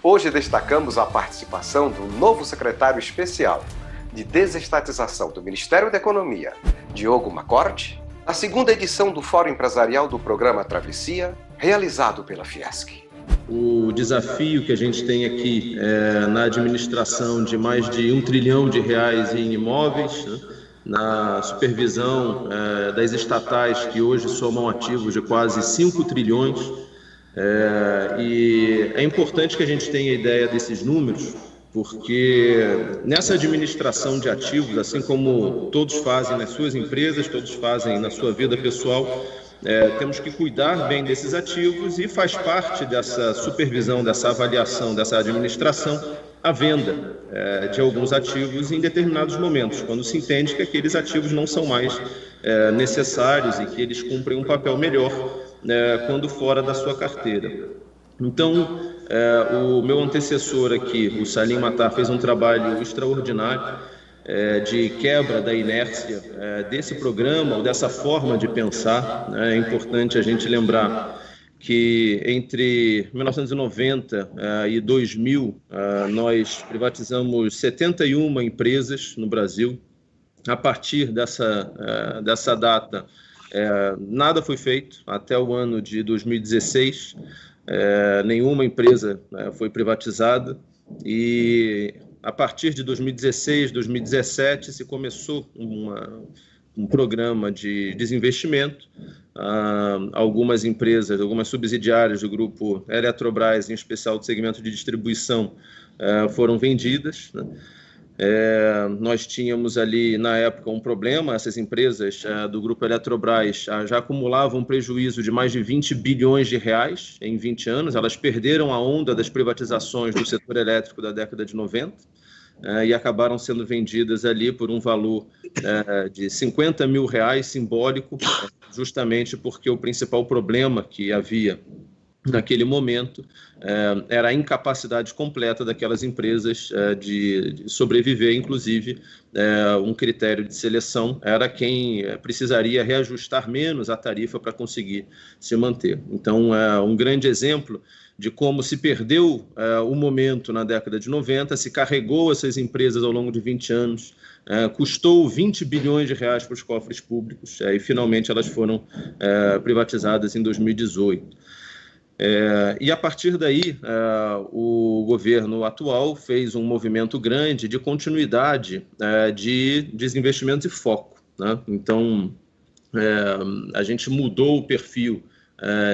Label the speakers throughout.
Speaker 1: Hoje destacamos a participação do novo secretário especial de Desestatização do Ministério da Economia, Diogo Macorte, na segunda edição do Fórum Empresarial do Programa Travessia, realizado pela Fiesc.
Speaker 2: O desafio que a gente tem aqui na administração de mais de R$1 trilhão em imóveis, né? Na supervisão das estatais que hoje somam ativos de quase 5 trilhões. E é importante que a gente tenha ideia desses números, porque nessa administração de ativos, assim como todos fazem nas suas empresas, todos fazem na sua vida pessoal, temos que cuidar bem desses ativos e faz parte dessa supervisão, dessa avaliação, dessa administração, a venda de alguns ativos em determinados momentos, quando se entende que aqueles ativos não são mais necessários e que eles cumprem um papel melhor quando fora da sua carteira. Então, o meu antecessor aqui, o Salim Matar, fez um trabalho extraordinário de quebra da inércia desse programa ou dessa forma de pensar. É importante a gente lembrar que entre 1990 e 2000 nós privatizamos 71 empresas no Brasil. A partir dessa data, nada foi feito até o ano de 2016. Nenhuma empresa foi privatizada e a partir de 2016, 2017 se começou um programa de desinvestimento. Algumas empresas, algumas subsidiárias do grupo Eletrobras, em especial do segmento de distribuição, foram vendidas, né? Nós tínhamos ali, na época, um problema. Essas empresas do grupo Eletrobras já acumulavam um prejuízo de mais de R$20 bilhões em 20 anos. Elas perderam a onda das privatizações do setor elétrico da década de 90 e acabaram sendo vendidas ali por um valor de R$50 mil, simbólico, justamente porque o principal problema que havia naquele momento era a incapacidade completa daquelas empresas de sobreviver. Inclusive, um critério de seleção era quem precisaria reajustar menos a tarifa para conseguir se manter. Então, um grande exemplo de como se perdeu o momento na década de 90, se carregou essas empresas ao longo de 20 anos, custou R$20 bilhões para os cofres públicos, e finalmente elas foram privatizadas em 2018. E a partir daí, o governo atual fez um movimento grande de continuidade de desinvestimento e foco, né? Então, a gente mudou o perfil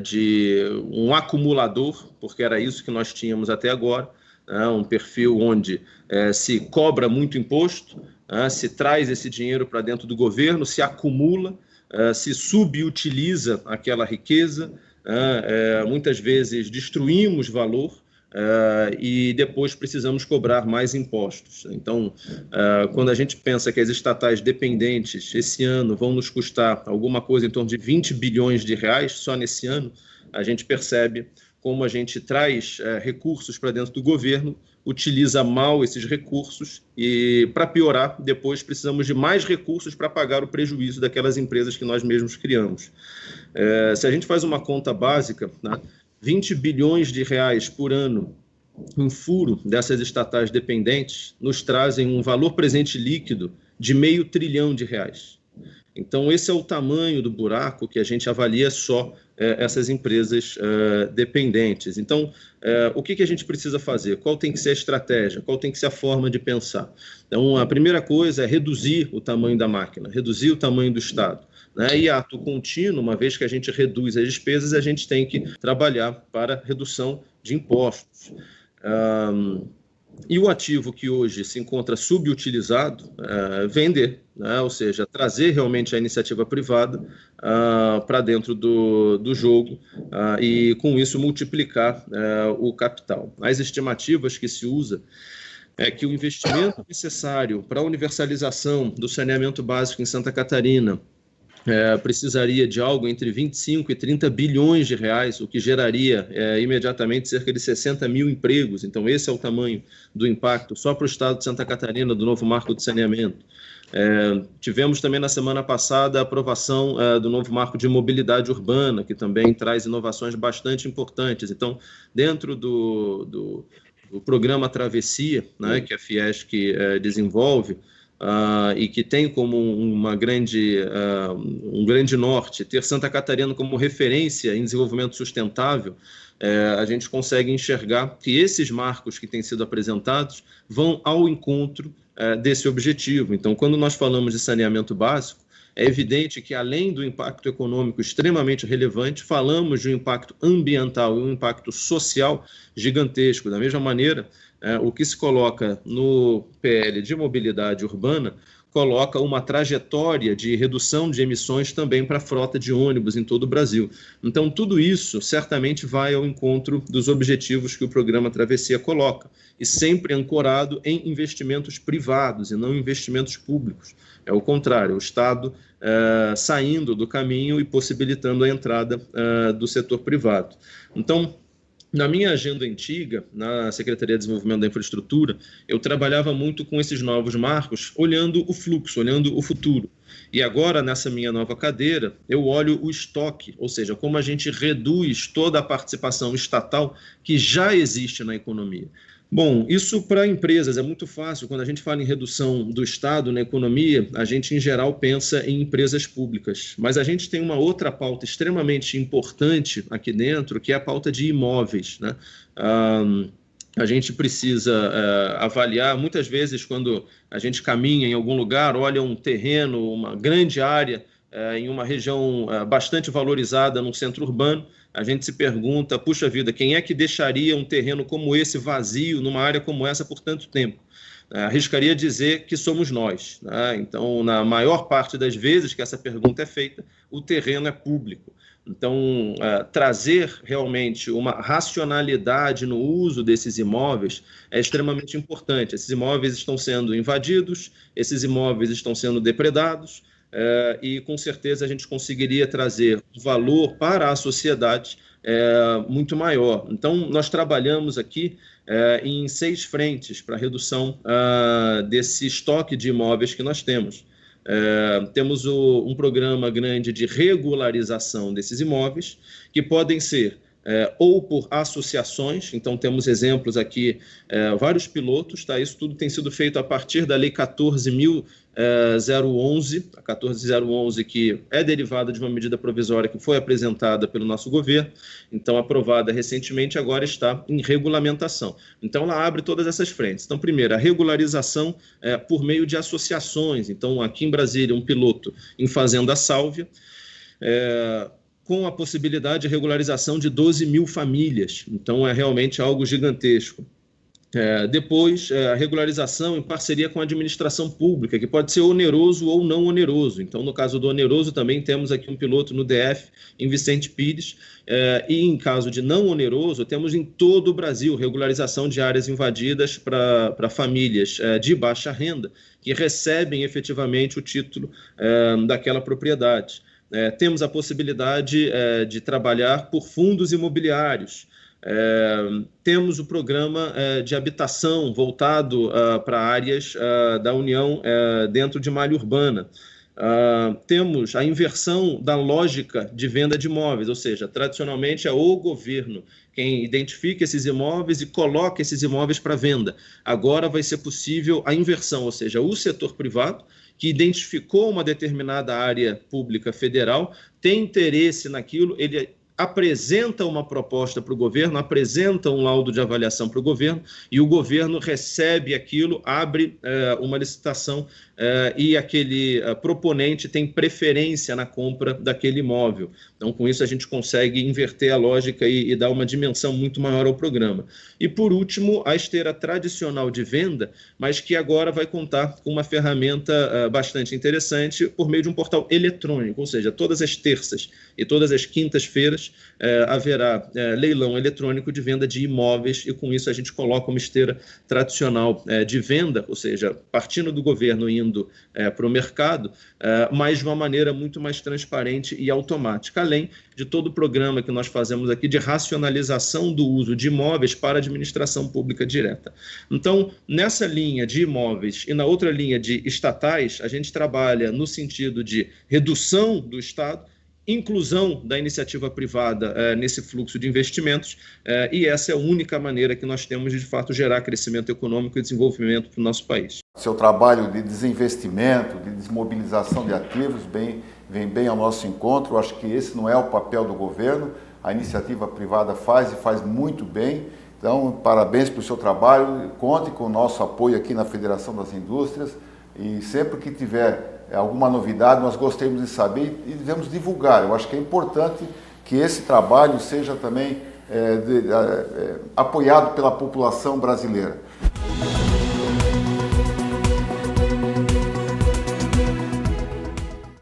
Speaker 2: de um acumulador, porque era isso que nós tínhamos até agora, um perfil onde se cobra muito imposto, se traz esse dinheiro para dentro do governo, se acumula, se subutiliza aquela riqueza, muitas vezes destruímos valor e depois precisamos cobrar mais impostos. Então, quando a gente pensa que as estatais dependentes esse ano vão nos custar alguma coisa em torno de R$20 bilhões só nesse ano, a gente percebe como a gente traz recursos para dentro do governo, utiliza mal esses recursos e, para piorar, depois precisamos de mais recursos para pagar o prejuízo daquelas empresas que nós mesmos criamos. Se a gente faz uma conta básica, né, R$20 bilhões por ano em furo dessas estatais dependentes nos trazem um valor presente líquido de R$500 bilhão. Então, esse é o tamanho do buraco que a gente avalia só essas empresas dependentes. Então, o que a gente precisa fazer? Qual tem que ser a estratégia? Qual tem que ser a forma de pensar? Então, a primeira coisa é reduzir o tamanho da máquina, reduzir o tamanho do Estado, né? E ato contínuo, uma vez que a gente reduz as despesas, a gente tem que trabalhar para redução de impostos. E o ativo que hoje se encontra subutilizado, vender, né? Ou seja, trazer realmente a iniciativa privada para dentro do jogo e, com isso, multiplicar o capital. As estimativas que se usa é que o investimento necessário para a universalização do saneamento básico em Santa Catarina precisaria de algo entre 25 e 30 bilhões de reais, o que geraria imediatamente cerca de 60 mil empregos. Então, esse é o tamanho do impacto só para o estado de Santa Catarina do novo marco de saneamento. Tivemos também na semana passada a aprovação do novo marco de mobilidade urbana, que também traz inovações bastante importantes. Então, dentro do o programa Travessia, né, que a Fiesc desenvolve, e que tem como um grande norte ter Santa Catarina como referência em desenvolvimento sustentável, a gente consegue enxergar que esses marcos que têm sido apresentados vão ao encontro desse objetivo. Então, quando nós falamos de saneamento básico, é evidente que, além do impacto econômico extremamente relevante, falamos de um impacto ambiental e um impacto social gigantesco. Da mesma maneira, o que se coloca no PL de mobilidade urbana coloca uma trajetória de redução de emissões também para a frota de ônibus em todo o Brasil. Então, tudo isso certamente vai ao encontro dos objetivos que o programa Travessia coloca, e sempre ancorado em investimentos privados e não investimentos públicos. É o contrário, o Estado saindo do caminho e possibilitando a entrada do setor privado. Então, na minha agenda antiga, na Secretaria de Desenvolvimento da Infraestrutura, eu trabalhava muito com esses novos marcos, olhando o fluxo, olhando o futuro. E agora, nessa minha nova cadeira, eu olho o estoque, ou seja, como a gente reduz toda a participação estatal que já existe na economia. Bom, isso para empresas é muito fácil. Quando a gente fala em redução do Estado na economia, a gente, em geral, pensa em empresas públicas. Mas a gente tem uma outra pauta extremamente importante aqui dentro, que é a pauta de imóveis, né? A gente precisa avaliar, muitas vezes, quando a gente caminha em algum lugar, olha um terreno, uma grande área, em uma região bastante valorizada num centro urbano, a gente se pergunta, puxa vida, quem é que deixaria um terreno como esse vazio, numa área como essa, por tanto tempo? Arriscaria dizer que somos nós, né? Então, na maior parte das vezes que essa pergunta é feita, o terreno é público. Então, trazer realmente uma racionalidade no uso desses imóveis é extremamente importante. Esses imóveis estão sendo invadidos, esses imóveis estão sendo depredados, e com certeza a gente conseguiria trazer um valor para a sociedade muito maior. Então, nós trabalhamos aqui em 6 frentes para a redução desse estoque de imóveis que nós temos. Temos um programa grande de regularização desses imóveis, que podem ser ou por associações. Então temos exemplos aqui, vários pilotos, tá? Isso tudo tem sido feito a partir da Lei 14.011, a 14.011, que é derivada de uma medida provisória que foi apresentada pelo nosso governo, então aprovada recentemente, agora está em regulamentação. Então ela abre todas essas frentes. Então, primeiro, a regularização por meio de associações. Então, aqui em Brasília, um piloto em Fazenda Sálvia, com a possibilidade de regularização de 12 mil famílias. Então, é realmente algo gigantesco. Depois, a regularização em parceria com a administração pública, que pode ser oneroso ou não oneroso. Então, no caso do oneroso, também temos aqui um piloto no DF, em Vicente Pires, e em caso de não oneroso, temos em todo o Brasil regularização de áreas invadidas para famílias de baixa renda, que recebem efetivamente o título daquela propriedade. Temos a possibilidade de trabalhar por fundos imobiliários. Temos o programa de habitação voltado para áreas da União dentro de malha urbana. Temos a inversão da lógica de venda de imóveis, ou seja, tradicionalmente é o governo quem identifica esses imóveis e coloca esses imóveis para venda. Agora vai ser possível a inversão, ou seja, o setor privado, que identificou uma determinada área pública federal, tem interesse naquilo, ele apresenta uma proposta para o governo, apresenta um laudo de avaliação para o governo, e o governo recebe aquilo, abre uma licitação e aquele proponente tem preferência na compra daquele imóvel. Então, com isso, a gente consegue inverter a lógica e dar uma dimensão muito maior ao programa. E, por último, a esteira tradicional de venda, mas que agora vai contar com uma ferramenta bastante interessante por meio de um portal eletrônico, ou seja, todas as terças e todas as quintas-feiras haverá leilão eletrônico de venda de imóveis, e com isso a gente coloca uma esteira tradicional de venda, ou seja, partindo do governo indo para o mercado, mas de uma maneira muito mais transparente e automática, além de todo o programa que nós fazemos aqui de racionalização do uso de imóveis para a administração pública direta. Então, nessa linha de imóveis e na outra linha de estatais, a gente trabalha no sentido de redução do Estado inclusão da iniciativa privada nesse fluxo de investimentos, e essa é a única maneira que nós temos de fato gerar crescimento econômico e desenvolvimento para o nosso país.
Speaker 3: Seu trabalho de desinvestimento, de desmobilização de ativos vem bem ao nosso encontro. Eu acho que esse não é o papel do governo, a iniciativa privada faz e faz muito bem. Então, parabéns pelo seu trabalho, conte com o nosso apoio aqui na Federação das Indústrias e sempre que tiver alguma novidade, nós gostaríamos de saber e devemos divulgar. Eu acho que é importante que esse trabalho seja também apoiado pela população brasileira.